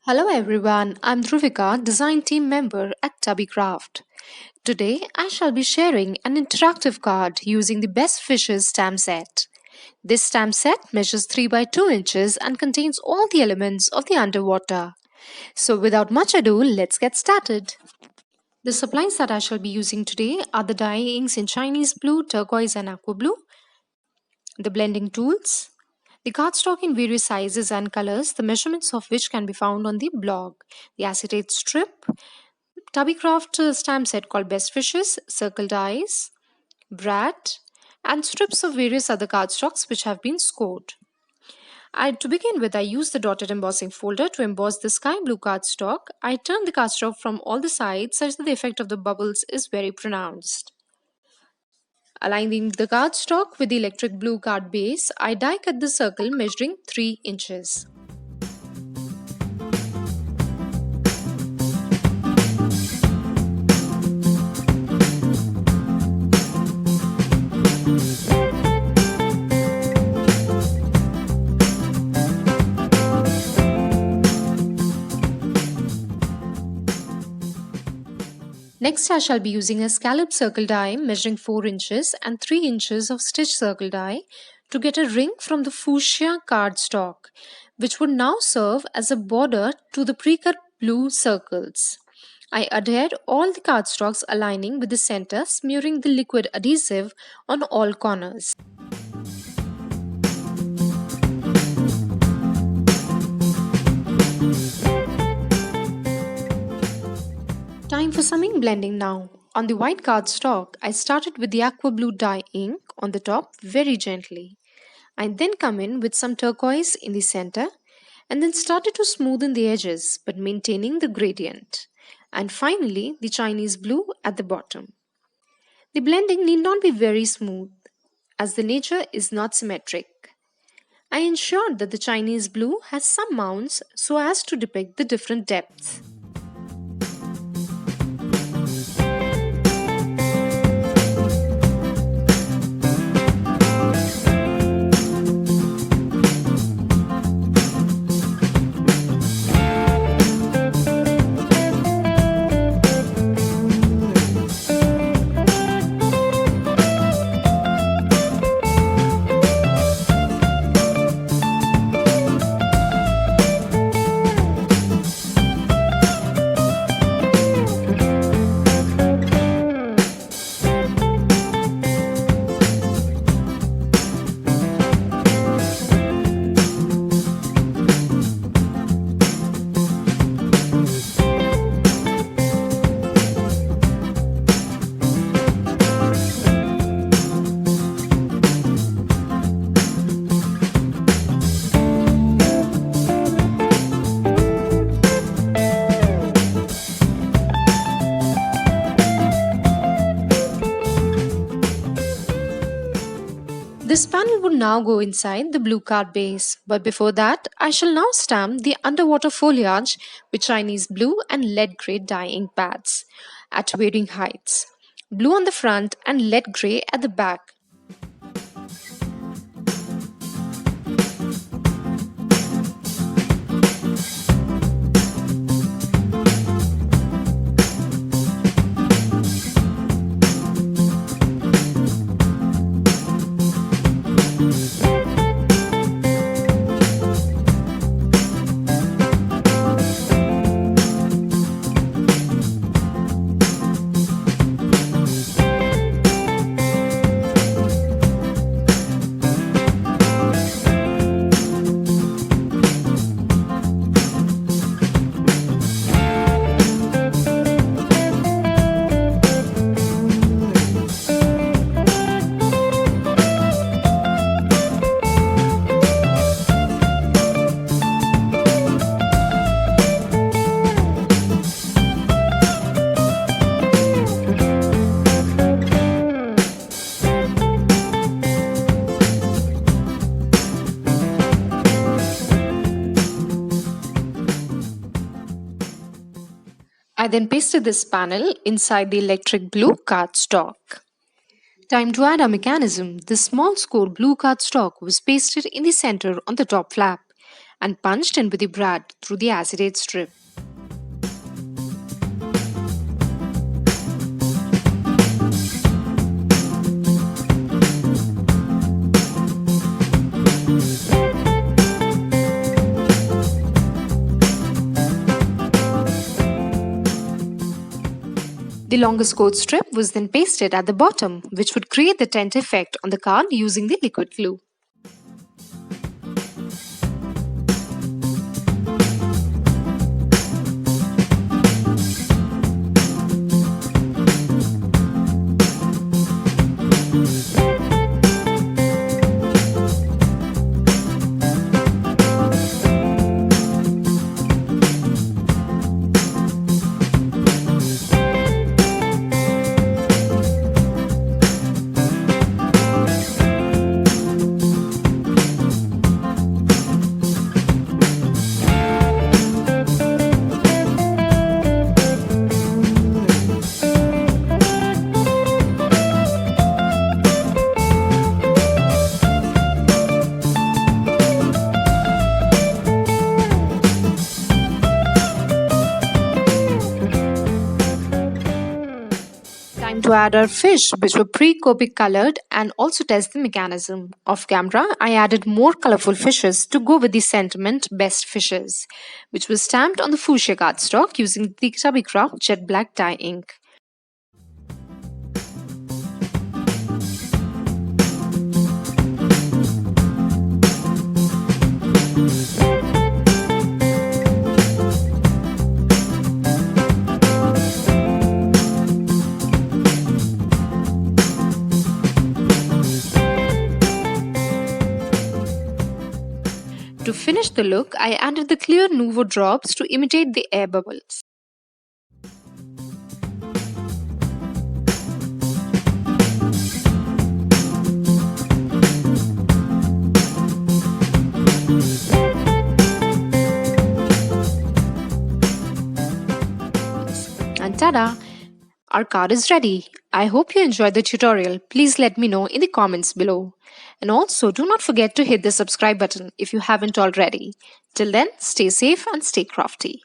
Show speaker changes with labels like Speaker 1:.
Speaker 1: Hello everyone, I'm Dhruvika, design team member at Tubby Craft. Today I shall be sharing an interactive card using the Best Fishes stamp set. This stamp set measures 3 by 2 inches and contains all the elements of the underwater. So without much ado, let's get started. The supplies that I shall be using today are the dye inks in Chinese blue, turquoise and aqua blue, the blending tools, the cardstock in various sizes and colors, the measurements of which can be found on the blog, the acetate strip, Tubby Craft stamp set called Best Fishes, circle dies, brad, and strips of various other cardstocks which have been scored. To begin with, I used the dotted embossing folder to emboss the sky blue cardstock. I turned the cardstock from all the sides such that the effect of the bubbles is very pronounced. Aligning the cardstock with the electric blue card base, I die cut the circle measuring 3 inches. Next, I shall be using a scallop circle die measuring 4 inches and 3 inches of stitch circle die to get a ring from the fuchsia cardstock, which would now serve as a border to the pre-cut blue circles. I adhered all the cardstocks aligning with the center, smearing the liquid adhesive on all corners. Time for some ink blending now. On the white cardstock, I started with the aqua blue dye ink on the top very gently. I then come in with some turquoise in the center and then started to smoothen the edges but maintaining the gradient. And finally, the Chinese blue at the bottom. The blending need not be very smooth as the nature is not symmetric. I ensured that the Chinese blue has some mounds so as to depict the different depths. This panel would now go inside the blue card base, but before that, I shall now stamp the underwater foliage with Chinese blue and lead grey dye ink pads at varying heights. Blue on the front and lead grey at the back. I then pasted this panel inside the electric blue cardstock. Time to add a mechanism. This small score blue cardstock was pasted in the center on the top flap. and punched in with the brad through the acetate strip. The longest code strip was then pasted at the bottom, which would create the tent effect on the card using the liquid glue. Time to add our fish, which were pre-Copic colored, and also test the mechanism. Off camera, I added more colorful fishes to go with the sentiment Best Fishes, which was stamped on the fuchsia cardstock using the Tubby Craft jet black dye ink. To finish the look, I added the clear Nuvo drops to imitate the air bubbles. And tada! Our card is ready. I hope you enjoyed the tutorial. Please let me know in the comments below. And also, do not forget to hit the subscribe button if you haven't already. Till then, stay safe and stay crafty.